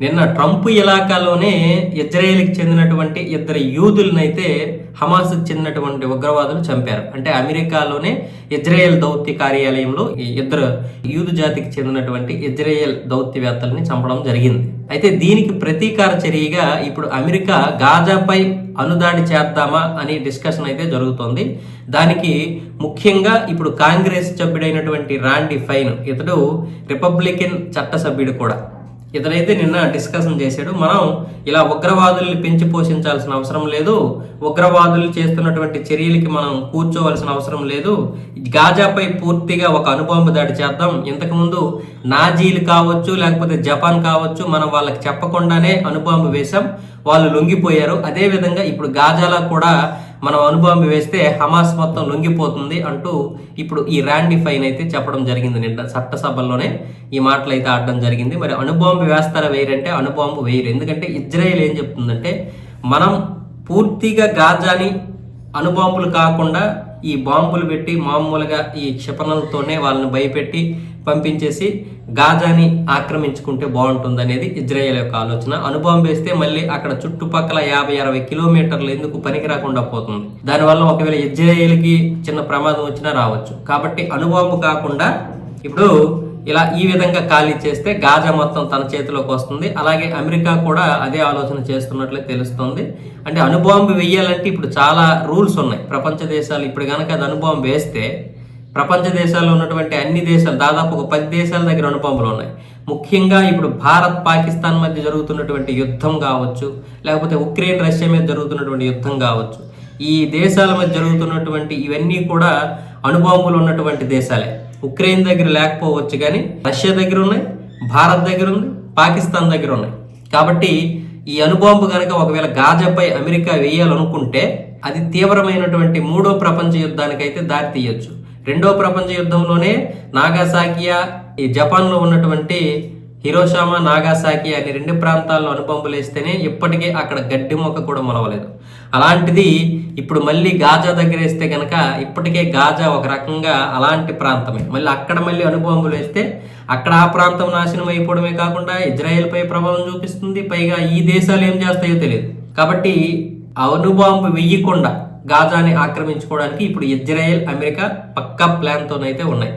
నిన్న ట్రంప్ ఇలాకాలోనే ఇజ్రాయెల్కి చెందినటువంటి ఇద్దరు యూదులనైతే హమాస్కి చెందినటువంటి ఉగ్రవాదులు చంపారు. అంటే అమెరికాలోనే ఇజ్రాయెల్ దౌత్య కార్యాలయంలో ఈ ఇద్దరు యూదు జాతికి చెందినటువంటి ఇజ్రాయెల్ దౌత్యవేత్తల్ని చంపడం జరిగింది. అయితే దీనికి ప్రతీకార చర్యగా ఇప్పుడు అమెరికా గాజాపై అనుదాడి చేద్దామా అని డిస్కషన్ అయితే జరుగుతోంది. దానికి ముఖ్యంగా ఇప్పుడు కాంగ్రెస్ సభ్యుడైనటువంటి రాండి ఫైన్, ఇతడు రిపబ్లికన్ చట్టసభ్యుడు కూడా, ఇతనైతే నిన్న డిస్కషన్ చేశాడు. మనం ఇలా ఉగ్రవాదుల్ని పెంచి పోషించాల్సిన అవసరం లేదు, ఉగ్రవాదులు చేస్తున్నటువంటి చర్యలకి మనం కూర్చోవలసిన అవసరం లేదు, గాజాపై పూర్తిగా ఒక అణుబాంబు దాడి చేద్దాం. ఇంతకుముందు నాజీలు కావచ్చు, లేకపోతే జపాన్ కావచ్చు, మనం వాళ్ళకి చెప్పకుండానే అణుబాంబు వేశాం, వాళ్ళు లొంగిపోయారు. అదేవిధంగా ఇప్పుడు గాజాలో కూడా మనం అణుబాంబు వేస్తే హమాస్ మొత్తం లొంగిపోతుంది అంటూ ఇప్పుడు ఈ రాండి ఫైన్ అయితే చెప్పడం జరిగింది. నిన్న చట్టసభల్లోనే ఈ మాటలు అయితే ఆడడం జరిగింది. మరి అణుబాంబు వేస్తారా వేయరంటే అణుబాంబు వేయరు. ఎందుకంటే ఇజ్రాయెల్ ఏం చెప్తుందంటే మనం పూర్తిగా గాజాని అణుబాంబులు కాకుండా ఈ బాంబులు పెట్టి మామూలుగా ఈ క్షిపణులతోనే వాళ్ళని భయపెట్టి పంపించేసి గాజాని ఆక్రమించుకుంటే బాగుంటుంది అనేది ఇజ్రాయెల్ యొక్క ఆలోచన. అణుబాంబు వేస్తే మళ్ళీ అక్కడ చుట్టుపక్కల 50-60 కిలోమీటర్లు ఎందుకు పనికి రాకుండా పోతుంది. దానివల్ల ఒకవేళ ఇజ్రాయెల్కి చిన్న ప్రమాదం వచ్చినా రావచ్చు. కాబట్టి అణుబాంబు కాకుండా ఇప్పుడు ఇలా ఈ విధంగా ఖాళీ చేస్తే గాజా మొత్తం తన చేతిలోకి వస్తుంది. అలాగే అమెరికా కూడా అదే ఆలోచన చేస్తున్నట్లే తెలుస్తుంది. అంటే అణుబాంబు వేయాలంటే ఇప్పుడు చాలా రూల్స్ ఉన్నాయి. ప్రపంచ దేశాలు ఇప్పుడు కనుక అది అణుబాంబు వేస్తే ప్రపంచ దేశాల్లో ఉన్నటువంటి అన్ని దేశాలు, దాదాపు ఒక 10 దేశాల దగ్గర అణుబాంబులు ఉన్నాయి. ముఖ్యంగా ఇప్పుడు భారత్ పాకిస్తాన్ మధ్య జరుగుతున్నటువంటి యుద్ధం కావచ్చు, లేకపోతే ఉక్రెయిన్ రష్యా మీద జరుగుతున్నటువంటి యుద్ధం కావచ్చు, ఈ దేశాల మధ్య జరుగుతున్నటువంటి ఇవన్నీ కూడా అణుబాంబులు ఉన్నటువంటి దేశాలే. ఉక్రెయిన్ దగ్గర లేకపోవచ్చు కానీ రష్యా దగ్గర ఉన్నాయి, భారత్ దగ్గర ఉంది, పాకిస్తాన్ దగ్గర ఉన్నాయి. కాబట్టి ఈ అణుబాంబు కనుక ఒకవేళ గాజాపై అమెరికా వేయాలనుకుంటే అది తీవ్రమైనటువంటి 3వ ప్రపంచ యుద్ధానికైతే దారి తీయొచ్చు. 2వ ప్రపంచ యుద్ధంలోనే నాగాసాకియా, ఈ జపాన్లో ఉన్నటువంటి హిరోషిమా, నాగాసాకి అని 2 ప్రాంతాల్లో అణుబాంబులు వేస్తేనే ఇప్పటికే అక్కడ గడ్డి మొక్క కూడా మొలవలేదు. అలాంటిది ఇప్పుడు మళ్ళీ గాజా దగ్గర వేస్తే కనుక ఇప్పటికే గాజా ఒక రకంగా అలాంటి ప్రాంతమే. మళ్ళీ అక్కడ మళ్ళీ అణుబాంబులు వేస్తే అక్కడ ఆ ప్రాంతం నాశనం అయిపోవడమే కాకుండా ఇజ్రాయెల్పై ప్రభావం చూపిస్తుంది. పైగా ఈ దేశాలు ఏం చేస్తాయో తెలియదు. కాబట్టి అణుబాంబు వెయ్యకుండా గాజాని ఆక్రమించుకోవడానికి ఇప్పుడు ఇజ్రాయెల్, అమెరికా పక్కా ప్లాన్తోనైతే ఉన్నాయి.